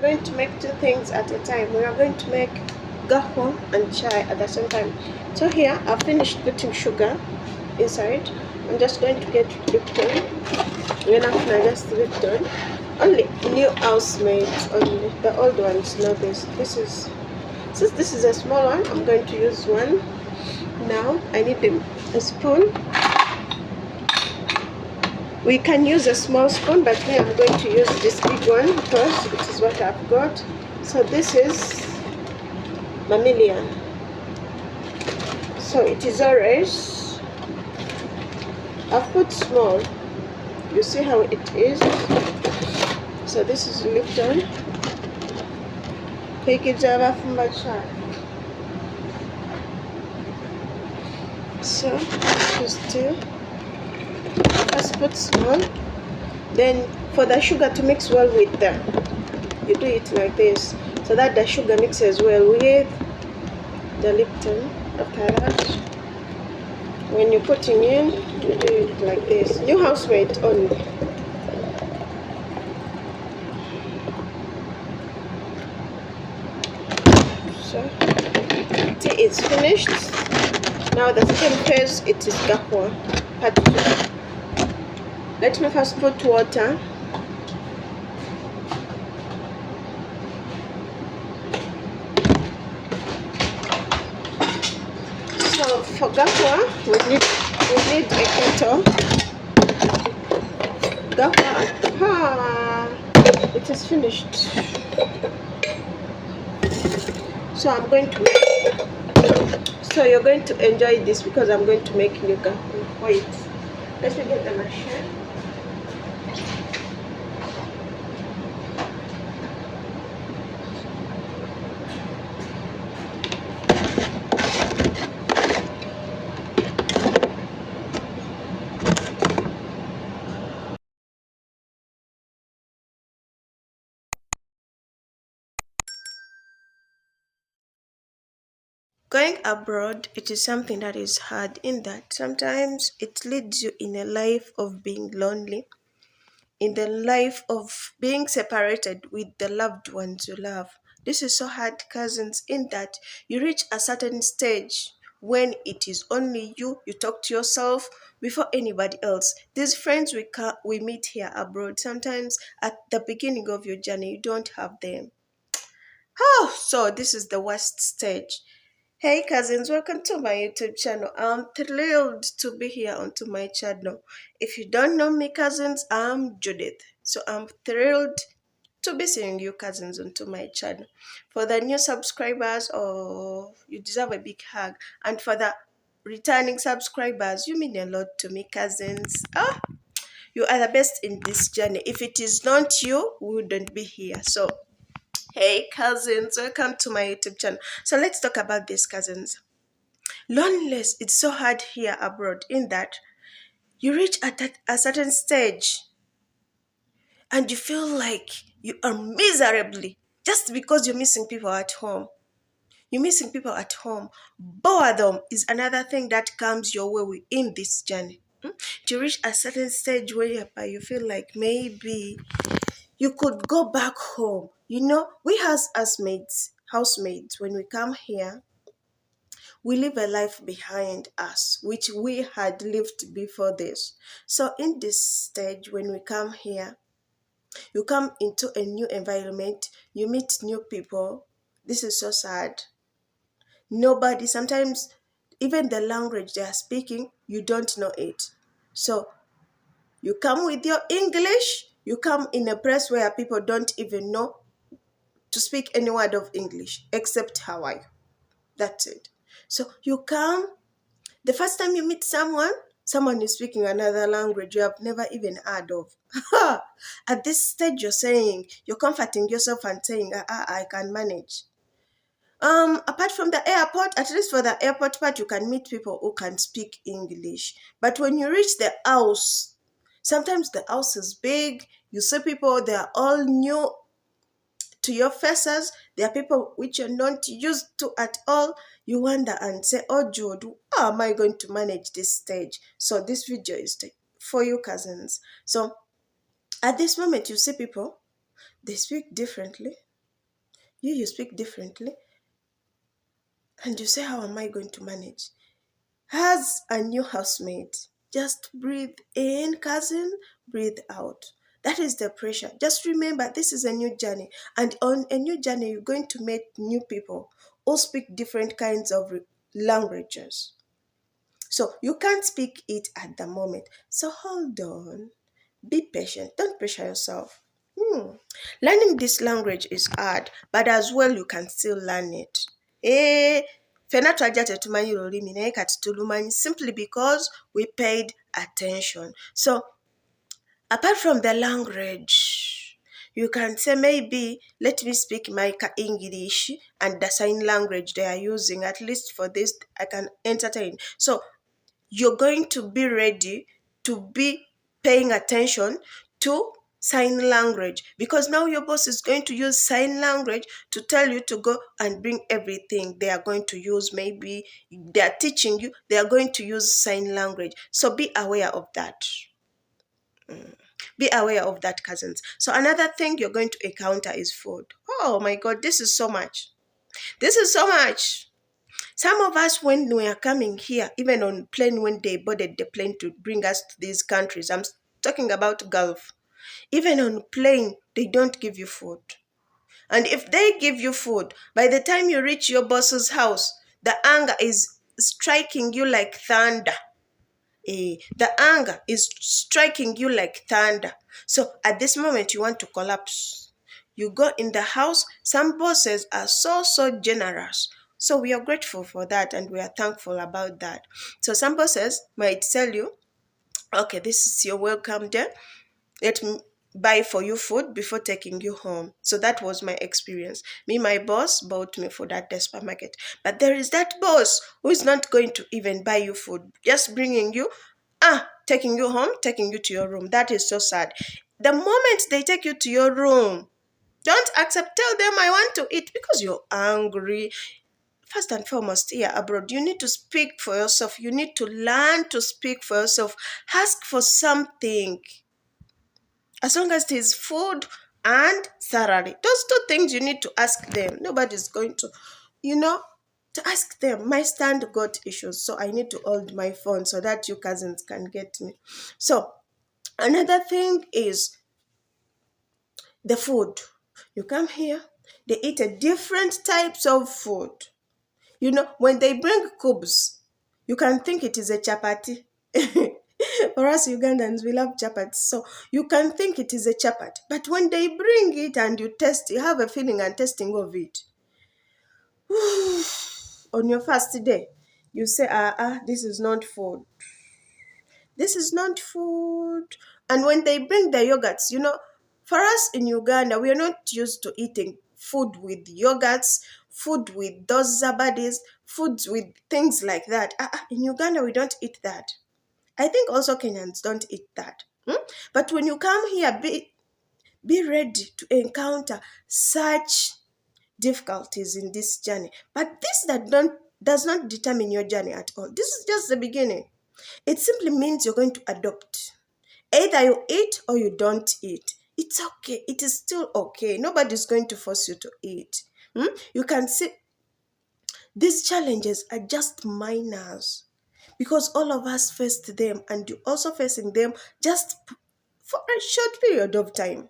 going to make two things at a time. We are going to make gaho and chai at the same time. So here I've finished putting sugar inside. I'm just going to get Lipton. Then after I just Lipton. Only new housemaids, only the old ones know this. Since this is a small one, I'm going to use one. Now I need a spoon. We can use a small spoon, but me I'm going to use this big one because it is what I've got. So this is mammalian. So it is orange. I've put small. You see how it is. So this is Lipton. Take it over from my chai. So just two. First put small. Then for the sugar to mix well with them, you do it like this, so that the sugar mixes well with the Lipton. After that, when you're putting in, you do it like this. New housemaid only. So tea is finished. Now the second phase, it is gaho, part 2. Let me first put water. So for gaho, we need a kettle. Gaho, it is finished. So I'm going to make. So you're going to enjoy this because I'm going to make new gaho. Wait, let me get the machine. Going abroad, it is something that is hard in that sometimes it leads you in a life of being lonely, in the life of being separated with the loved ones you love. This is so hard, cousins, in that you reach a certain stage when it is only you, you talk to yourself before anybody else. These friends we meet here abroad, sometimes at the beginning of your journey, you don't have them. Oh, so this is the worst stage. Hey cousins, welcome to my YouTube channel. I'm thrilled to be here onto my channel. If you don't know me cousins, I'm Judith. So I'm thrilled to be seeing you cousins onto my channel. For the new subscribers, oh, you deserve a big hug. And for the returning subscribers, you mean a lot to me cousins. Ah, you are the best in this journey. If it is not you, we wouldn't be here. So hey cousins, welcome to my YouTube channel. So let's talk about this cousins. Loneliness, it's so hard here abroad in that you reach at a certain stage and you feel like you are miserably just because you're missing people at home. You're missing people at home. Boredom is another thing that comes your way in this journey. You reach a certain stage where you feel like maybe you could go back home. You know, we as housemates, when we come here, we live a life behind us, which we had lived before this. So in this stage, when we come here, you come into a new environment, you meet new people. This is so sad. Nobody, sometimes even the language they are speaking, you don't know it. So you come with your English, you come in a place where people don't even know to speak any word of English except Hawaii. That's it. So you come, the first time you meet someone is speaking another language you have never even heard of. At this stage, you're comforting yourself and saying, I can manage. Apart from the airport, at least for the airport part, you can meet people who can speak English. But when you reach the house, sometimes the house is big. You see people, they are all new to your faces. There are people which you're not used to at all. You wonder and say, oh Jude, how am I going to manage this stage? So this video is for you cousins. So at this moment, you see people, they speak differently. You speak differently, and you say, how am I going to manage? As a new housemaid, just breathe in, cousin, breathe out. That is the pressure. Just remember, this is a new journey. And on a new journey, you're going to meet new people who speak different kinds of languages. So you can't speak it at the moment. So hold on. Be patient. Don't pressure yourself. Learning this language is hard, but as well you can still learn it. Fena twajja tetumanyi lulimi naye kati tulumanyi simply because we paid attention. So apart from the language, you can say maybe let me speak my English and the sign language they are using. At least for this, I can entertain. So you're going to be ready to be paying attention to sign language, because now your boss is going to use sign language to tell you to go and bring everything they are going to use. Maybe they are teaching you, they are going to use sign language. So be aware of that. Be aware of that, cousins. So another thing you're going to encounter is food. Oh my God, this is so much. This is so much. Some of us, when we are coming here, even on plane, when they boarded the plane to bring us to these countries, I'm talking about Gulf. Even on plane, they don't give you food. And if they give you food, by the time you reach your boss's house, the anger is striking you like thunder. The anger is striking you like thunder. So at this moment, you want to collapse. You go in the house, some bosses are so generous. So we are grateful for that and we are thankful about that. So some bosses might tell you, okay, this is your welcome day. Let me buy for you food before taking you home. So that was my experience. My boss bought me food at the supermarket. But there is that boss who is not going to even buy you food, just bringing you, taking you home, taking you to your room. That is so sad. The moment they take you to your room, don't accept, tell them I want to eat because you're angry. First and foremost, here abroad, you need to speak for yourself. You need to learn to speak for yourself. Ask for something. As long as it is food and salary, those two things you need to ask them. Nobody's going to, to ask them. My stand got issues, so I need to hold my phone so that you cousins can get me. So another thing is the food. You come here, they eat a different types of food. When they bring kubs, you can think it is a chapati. For us Ugandans, we love chapati. So you can think it is a chapati. But when they bring it and you taste, you have a feeling and tasting of it. On your first day, you say, this is not food. This is not food. And when they bring the yogurts, for us in Uganda, we are not used to eating food with yogurts, food with those zabadis, foods with things like that. In Uganda, we don't eat that. I think also Kenyans don't eat that. But when you come here, be ready to encounter such difficulties in this journey. But this does not determine your journey at all. This is just the beginning. It simply means you're going to adopt. Either you eat or you don't eat. It's okay. It is still okay. Nobody's going to force you to eat. You can see these challenges are just minors because all of us faced them and you're also facing them just for a short period of time.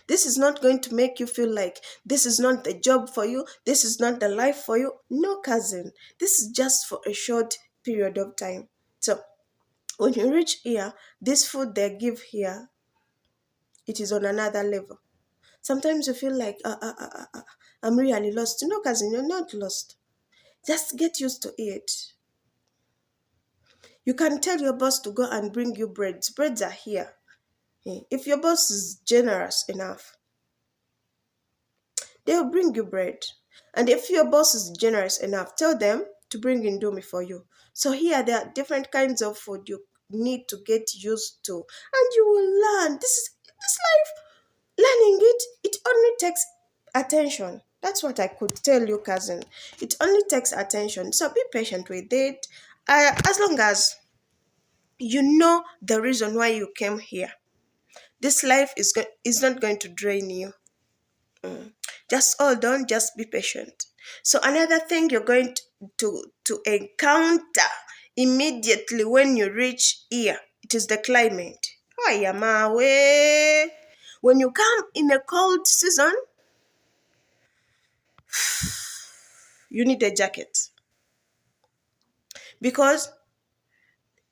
This is not going to make you feel like this is not the job for you, this is not the life for you. No, cousin. This is just for a short period of time. So when you reach here, this food they give here, it is on another level. Sometimes you feel like, I'm really lost. No, cousin, you're not lost. Just get used to it. You can tell your boss to go and bring you breads. Breads are here. If your boss is generous enough, they'll bring you bread. And if your boss is generous enough, tell them to bring Indomie for you. So here there are different kinds of food you need to get used to. And you will learn. This life. Learning it only takes attention. That's what I could tell you, cousin. It only takes attention. So be patient with it. As long as you know the reason why you came here. This life is not going to drain you. Just hold on, just be patient. So another thing you're going to encounter immediately when you reach here, it is the climate. Oh, yamawe. When you come in a cold season, you need a jacket because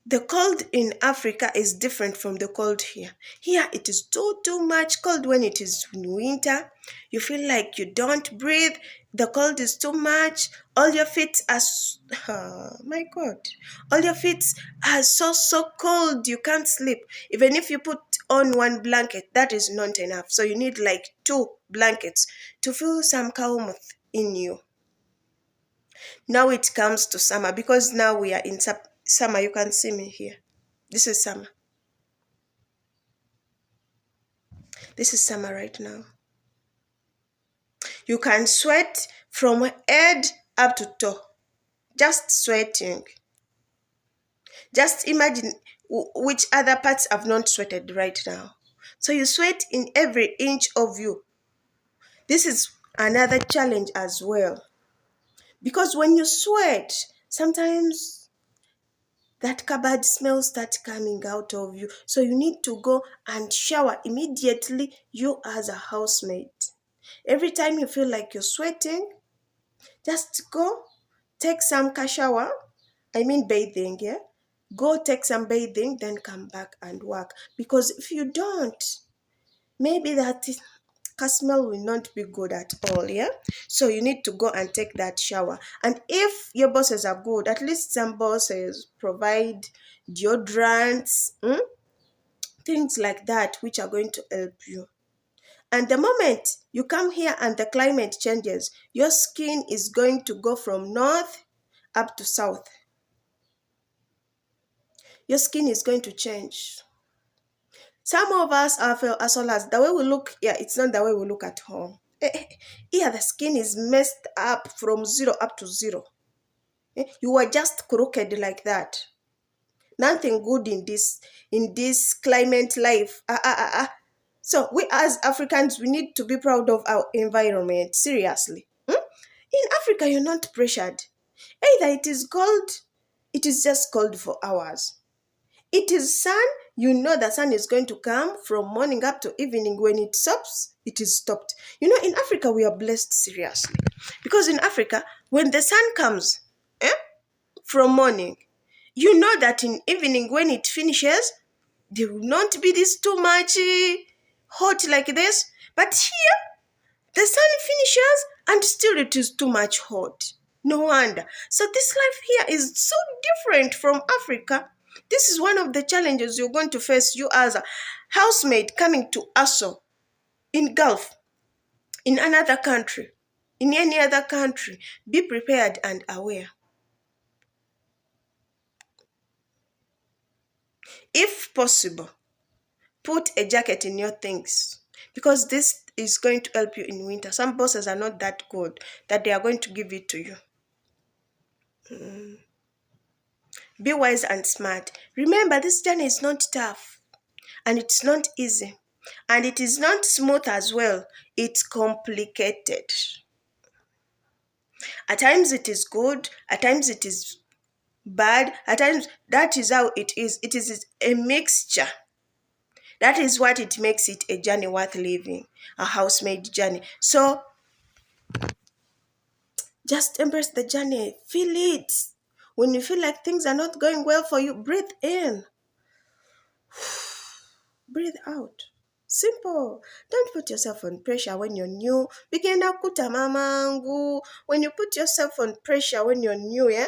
the cold in Africa is different from the cold here. Here it is too much cold when it is winter. You feel like you don't breathe. The cold is too much. All your feet are oh my God. All your feet are so cold you can't sleep. Even if you put on one blanket, that is not enough. So you need like two blankets to feel some warmth in you. Now it comes to summer because now we are in summer. You can see me here. This is summer. This is summer right now. You can sweat from head up to toe. Just sweating. Just imagine which other parts have not sweated right now. So you sweat in every inch of you. This is another challenge as well. Because when you sweat, sometimes that cupboard smell starts coming out of you. So you need to go and shower immediately, you as a housemaid. Every time you feel like you're sweating, just go take some shower. I mean bathing, yeah? Go take some bathing, then come back and work. Because if you don't, maybe that smell will not be good at all, yeah? So you need to go and take that shower. And if your bosses are good, at least some bosses provide deodorants, things like that, which are going to help you. And the moment you come here and the climate changes, your skin is going to go from north up to south. Your skin is going to change. Some of us are as well as the way we look here, it's not the way we look at home. Here the skin is messed up from zero up to zero. You are just crooked like that. Nothing good in this climate life. So we as Africans, we need to be proud of our environment. Seriously. In Africa, you're not pressured. Either it is cold, it is just cold for hours. It is sun, you know the sun is going to come from morning up to evening. When it stops, it is stopped. You know, in Africa, we are blessed seriously. Because in Africa, when the sun comes from morning, you know that in evening when it finishes, there will not be this too much hot like this. But here, the sun finishes and still it is too much hot. No wonder. So this life here is so different from Africa. This is one of the challenges you're going to face, you as a housemaid coming to Aso in Gulf, in another country, in any other country. Be prepared and aware. If possible, put a jacket in your things because this is going to help you in winter. Some bosses are not that good that they are going to give it to you. Be wise and smart. Remember, this journey is not tough and it's not easy and it is not smooth as well. It's complicated. At times it is good, at times it is bad, at times that is how it is. It is a mixture. That is what it makes it a journey worth living, a housemaid journey. So just embrace the journey, feel it. When you feel like things are not going well for you, breathe in, breathe out. Simple. Don't put yourself on pressure when you're new. Bigenda kuta mamangu. When you put yourself on pressure when you're new, yeah?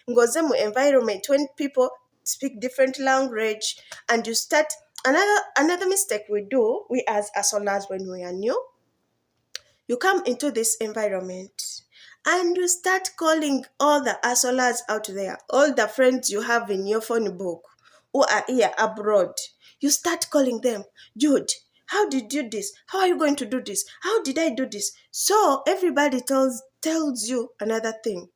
Ngoze mu environment when people speak different language and you start another mistake we do, we as asolas when we are new, you come into this environment and you start calling all the asolas out there, all the friends you have in your phone book who are here abroad. You start calling them, Jude, how did you do this? How are you going to do this? How did I do this? So everybody tells you another thing.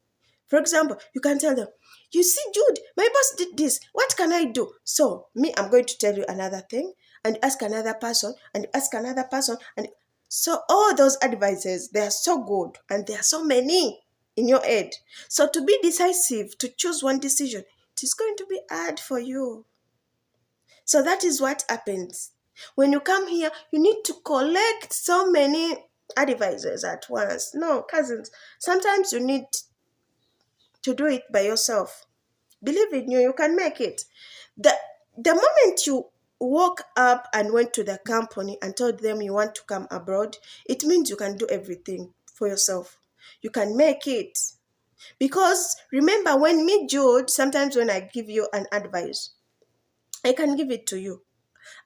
For example, you can tell them, you see, Jude, my boss did this. What can I do? So me, I'm going to tell you another thing and ask another person and ask another person. And So all those advices, they are so good and there are so many in your head. So to be decisive, to choose one decision, it is going to be hard for you. So that is what happens. When you come here, you need to collect so many advices at once. No, cousins, sometimes you need to do it by yourself. Believe in you, you can make it. The, the moment you woke up and went to the company and told them you want to come abroad, it means you can do everything for yourself. You can make it. Because remember, when me, Jude, sometimes when I give you an advice, I can give it to you.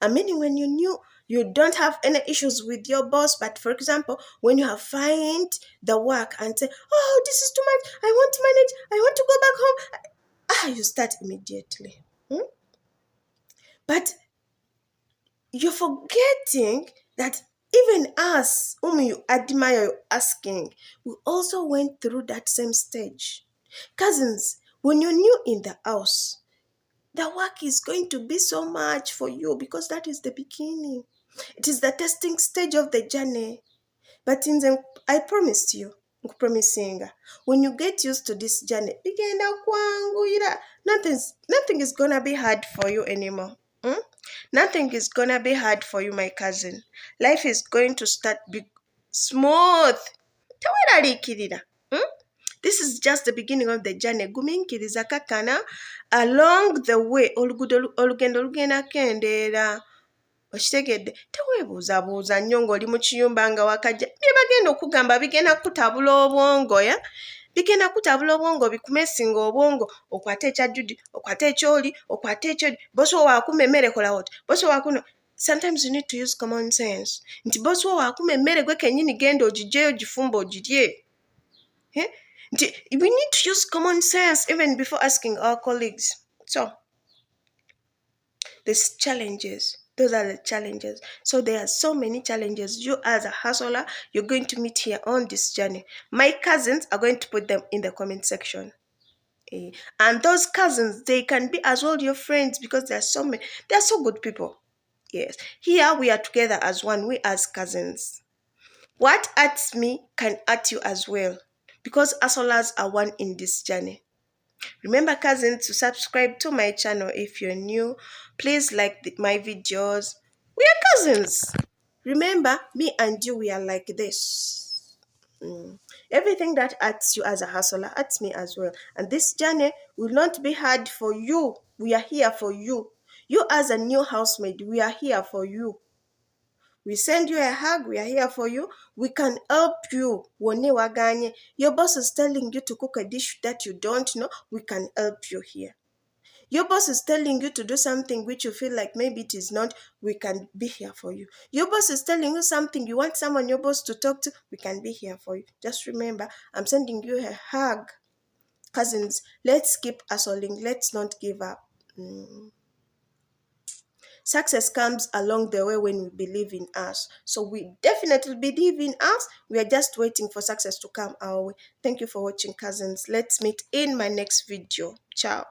I mean, when you knew you don't have any issues with your boss, but for example, when you have find the work and say, oh, this is too much, I want to manage, I want to go back home, you start immediately. But you're forgetting that even us, whom you admire, you're asking, we also went through that same stage. Cousins, when you're new in the house, the work is going to be so much for you because that is the beginning. It is the testing stage of the journey. But I promised you, promising, when you get used to this journey, nothing is gonna be hard for you anymore. Nothing is gonna be hard for you, my cousin. Life is going to start big, smooth. Teweraliikirira. This is just the beginning of the journey. Gumiikiriza kakana along the way. Olugendo lugenda kendeera. Okitegedde, teweebuuzabuuza nnyo ng'oli mu kiyumba nga wakajja bye bagenda okugamba bigenda kutabula obwongo ya bigenda kutabula obwongo bikumesinga obwongo okwate ekyajjudi okwate ekyoli okwate ekyoli bosi wo waakuma emmere kola woti bosi wo waakuna. Sometimes you need to use common sense nti bosi wo waakuma emmere gwe kennyini genda ogigyeyo gifumba ogirye. We need to use common sense even before asking our colleagues. So there's challenges. Those are the challenges. So there are so many challenges. You as a hustler, you're going to meet here on this journey. My cousins are going to put them in the comment section. And those cousins, they can be as well your friends because they are so many. They are so good people. Yes. Here we are together as one. We as cousins. What hurts me can hurt you as well. Because hustlers are one in this journey. Remember, cousins, to subscribe to my channel if you're new. Please like my videos. We are cousins. Remember, me and you, we are like this. Everything that hurts you as a hustler hurts me as well. And this journey will not be hard for you. We are here for you. You as a new housemaid, we are here for you. We send you a hug. We are here for you. We can help you. Your boss is telling you to cook a dish that you don't know. We can help you here. Your boss is telling you to do something which you feel like maybe it is not. We can be here for you. Your boss is telling you something. You want someone, your boss, to talk to. We can be here for you. Just remember, I'm sending you a hug. Cousins, let's keep hustling. Let's not give up. Success comes along the way when we believe in us. So we definitely believe in us. We are just waiting for success to come our way. Thank you for watching, cousins. Let's meet in my next video. Ciao.